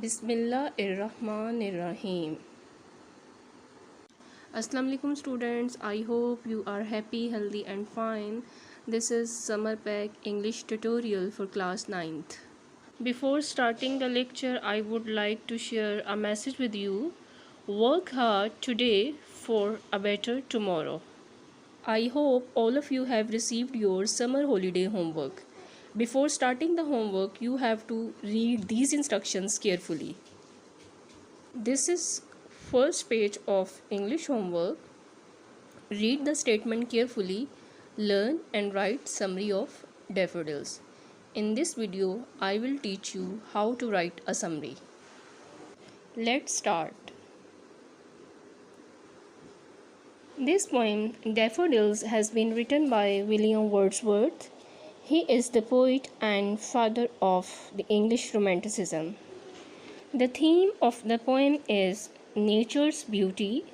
Bismillahirrahmanirrahim. Assalamu alaikum students. I hope you are happy, healthy and fine. This is Summer Pack English tutorial for class 9th. Before starting the lecture, I would like to share a message with you. Work hard today for a better tomorrow. I hope all of you have received your summer holiday homework. Before starting the homework, you have to read these instructions carefully. This is first page of English homework. Read the statement carefully, learn and write summary of daffodils. In this video, I will teach you how to write a summary. Let's start. This poem, Daffodils, has been written by William Wordsworth. He is the poet and father of the English Romanticism. The theme of the poem is nature's beauty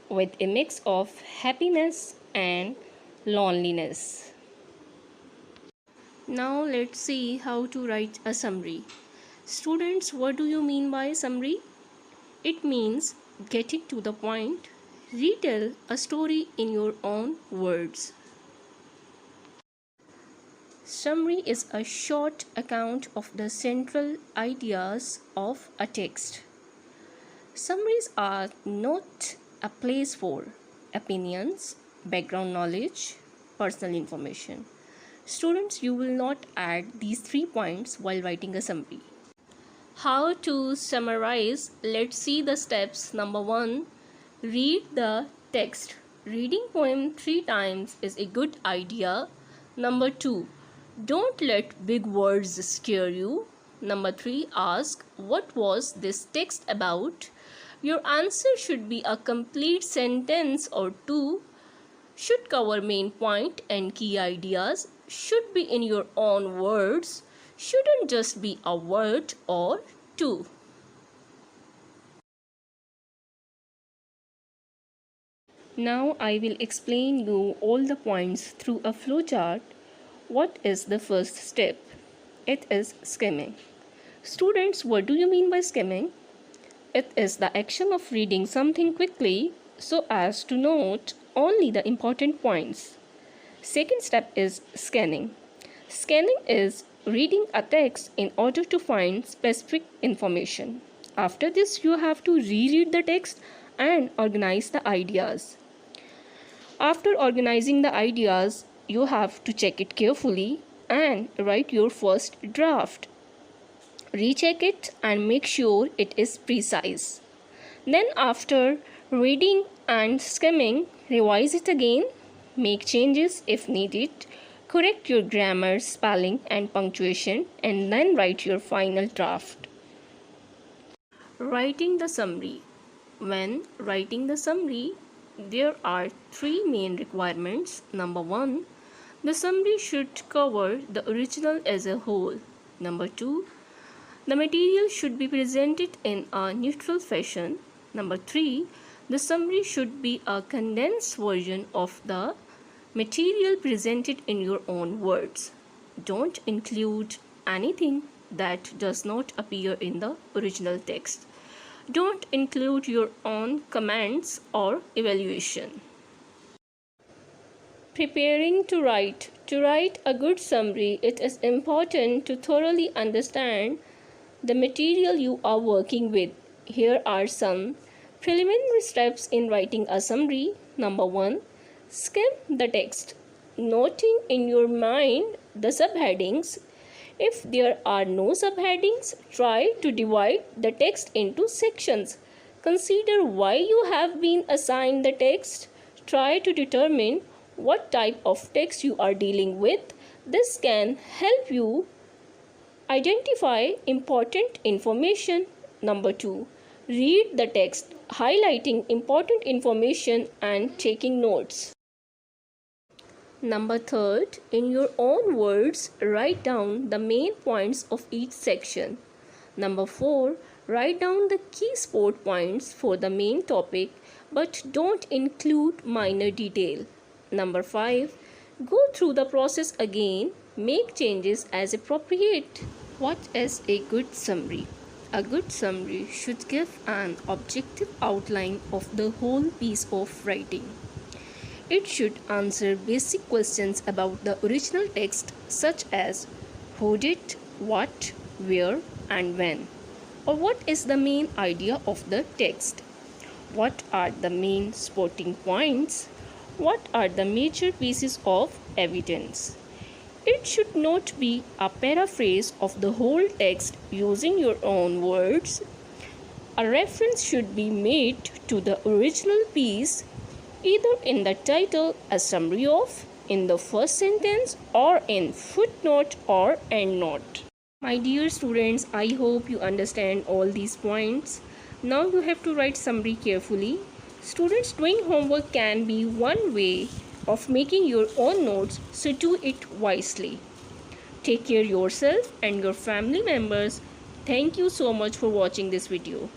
with a mix of happiness and loneliness. Now let's see how to write a summary. Students, what do you mean by summary? It means getting to the point. Retell a story in your own words. Summary is a short account of the central ideas of a text. Summaries are not a place for opinions, background knowledge, personal information. Students, you will not add these 3 points while writing a summary. How to summarize? Let's see the steps. Number 1, read the text. Reading poem 3 times is a good idea. Number 2, don't let big words scare you. Number 3, ask, what was this text about? Your answer should be a complete sentence or 2, should cover main point and key ideas, should be in your own words, shouldn't just be a word or 2. Now I will explain you all the points through a flowchart. What is the first step? It is skimming. Students, what do you mean by skimming? It is the action of reading something quickly so as to note only the important points. Second step is scanning. Scanning is reading a text in order to find specific information. After this, you have to reread the text and organize the ideas. After organizing the ideas, you have to check it carefully and write your first draft. Recheck it and make sure it is precise. Then after reading and skimming, revise it again, make changes if needed, correct your grammar, spelling and punctuation, and then write your final draft. Writing the summary. When writing the summary, there are 3 main requirements. Number 1, the summary should cover the original as a whole. Number 2, the material should be presented in a neutral fashion. Number 3, the summary should be a condensed version of the material presented in your own words. Don't include anything that does not appear in the original text. Don't include your own comments or evaluation. Preparing to write. To write a good summary, it is important to thoroughly understand the material you are working with. Here are some preliminary steps in writing a summary. Number 1, skim the text, noting in your mind the subheadings. If there are no subheadings, try to divide the text into sections. Consider why you have been assigned the text. Try to determine what type of text you are dealing with. This can help you identify important information. Number 2, read the text, highlighting important information and taking notes. Number 3, in your own words, write down the main points of each section. Number 4, write down the key sport points for the main topic, but don't include minor detail. Number 5, go through the process again, make changes as appropriate. What is a good summary? A good summary should give an objective outline of the whole piece of writing. It should answer basic questions about the original text, such as who did, what, where, and when, or what is the main idea of the text, what are the main supporting points, what are the major pieces of evidence. It should not be a paraphrase of the whole text using your own words. A reference should be made to the original piece, either in the title, a summary of, in the first sentence, or in footnote or endnote. My dear students, I hope you understand all these points. Now you have to write summary carefully. Students, doing homework can be one way of making your own notes, so do it wisely. Take care yourself and your family members. Thank you so much for watching this video.